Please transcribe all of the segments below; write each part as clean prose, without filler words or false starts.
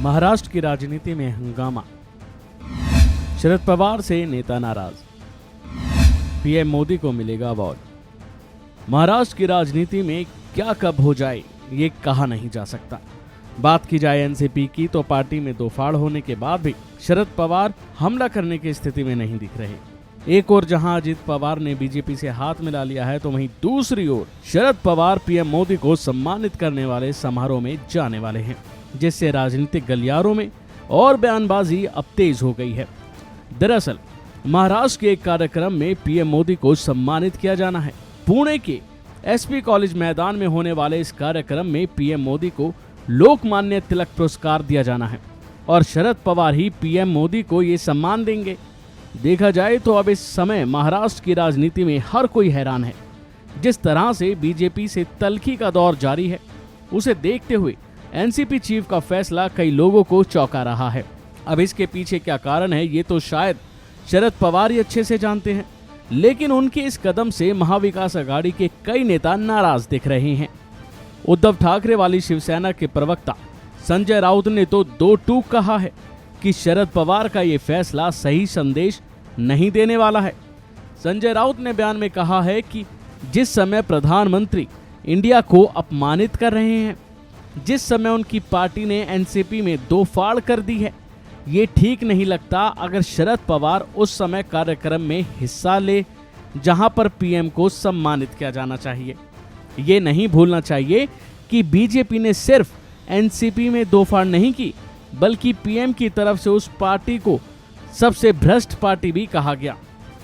महाराष्ट्र की राजनीति में हंगामा, शरद पवार से नेता नाराज, पीएम मोदी को मिलेगा अवार्ड। महाराष्ट्र की राजनीति में क्या कब हो जाए ये कहा नहीं जा सकता। बात की जाए एनसीपी की तो पार्टी में दो फाड़ होने के बाद भी शरद पवार हमला करने की स्थिति में नहीं दिख रहे। एक ओर जहां अजित पवार ने बीजेपी से हाथ मिला लिया है तो वहीं दूसरी ओर शरद पवार पीएम मोदी को सम्मानित करने वाले समारोह में जाने वाले हैं, जिससे राजनीतिक गलियारों में और बयानबाजी अब तेज हो गई है। दरअसल महाराष्ट्र के एक कार्यक्रम में पीएम मोदी को सम्मानित किया जाना है। पुणे के एसपी कॉलेज मैदान में होने वाले इस कार्यक्रम में पीएम मोदी को लोकमान्य तिलक पुरस्कार दिया जाना है और शरद पवार ही पीएम मोदी को ये सम्मान देंगे। देखा जाए तो अब इस समय महाराष्ट्र की राजनीति में हर कोई हैरान है। जिस तरह से बीजेपी से तल्खी का दौर जारी है, उसे देखते हुए एनसीपी चीफ का फैसला कई लोगों को चौंका रहा है। अब इसके पीछे क्या कारण है ये तो शायद शरद पवार ही अच्छे से जानते हैं, लेकिन उनके इस कदम से महाविकास आघाड़ी के कई नेता नाराज दिख रहे हैं। उद्धव ठाकरे वाली शिवसेना के प्रवक्ता संजय राउत ने तो दो टूक कहा है कि शरद पवार का ये फैसला सही संदेश नहीं देने वाला है। संजय राउत ने बयान में कहा है कि जिस समय प्रधानमंत्री इंडिया को अपमानित कर रहे हैं, जिस समय उनकी पार्टी ने एनसीपी में दो फाड़ कर दी है, ये ठीक नहीं लगता अगर शरद पवार उस समय कार्यक्रम में हिस्सा ले जहां पर पीएम को सम्मानित किया जाना चाहिए। ये नहीं भूलना चाहिए कि बीजेपी ने सिर्फ एनसीपी में दो फाड़ नहीं की, बल्कि पीएम की तरफ से उस पार्टी को सबसे भ्रष्ट पार्टी भी कहा गया।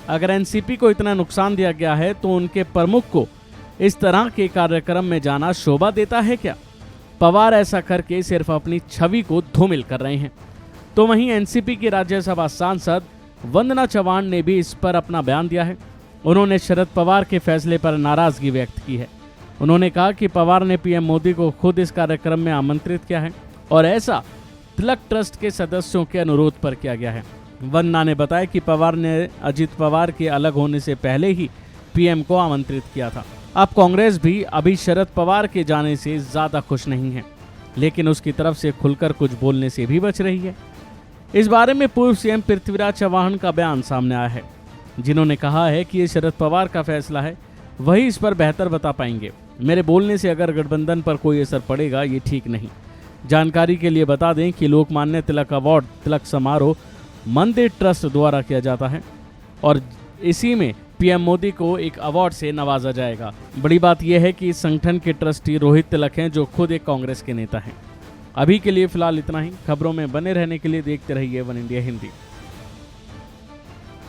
अगर एनसीपी को इतना नुकसान दिया गया है तो उनके प्रमुख को इस तरह के कार्यक्रम में जाना शोभा देता है क्या? पवार ऐसा करके सिर्फ अपनी छवि को धूमिल कर रहे हैं। तो वहीं एनसीपी की राज्यसभा सांसद वंदना चव्हाण ने भी इस पर अपना बयान दिया है। उन्होंने शरद पवार के फैसले पर नाराजगी व्यक्त की है। उन्होंने कहा कि पवार ने पीएम मोदी को खुद इस कार्यक्रम में आमंत्रित किया है और ऐसा तिलक ट्रस्ट के सदस्यों के अनुरोध पर किया गया है। वंदना ने बताया कि पवार ने अजित पवार के अलग होने से पहले ही पीएम को आमंत्रित किया था। अब कांग्रेस भी अभी शरद पवार के जाने से ज्यादा खुश नहीं है, लेकिन उसकी तरफ से खुलकर कुछ बोलने से भी बच रही है। इस बारे में पूर्व सीएम पृथ्वीराज चव्हाण का बयान सामने आया है, जिन्होंने कहा है कि ये शरद पवार का फैसला है, वही इस पर बेहतर बता पाएंगे। मेरे बोलने से अगर गठबंधन पर कोई असर पड़ेगा ये ठीक नहीं। जानकारी के लिए बता दें कि लोकमान्य तिलक अवार्ड तिलक समारोह मंदिर ट्रस्ट द्वारा किया जाता है और इसी में पीएम मोदी को एक अवार्ड से नवाजा जाएगा। बड़ी बात यह है कि इस संगठन के ट्रस्टी रोहित तिलक हैं, जो खुद एक कांग्रेस के नेता हैं। अभी के लिए फिलहाल इतना ही। खबरों में बने रहने के लिए देखते रहिए वन इंडिया हिंदी।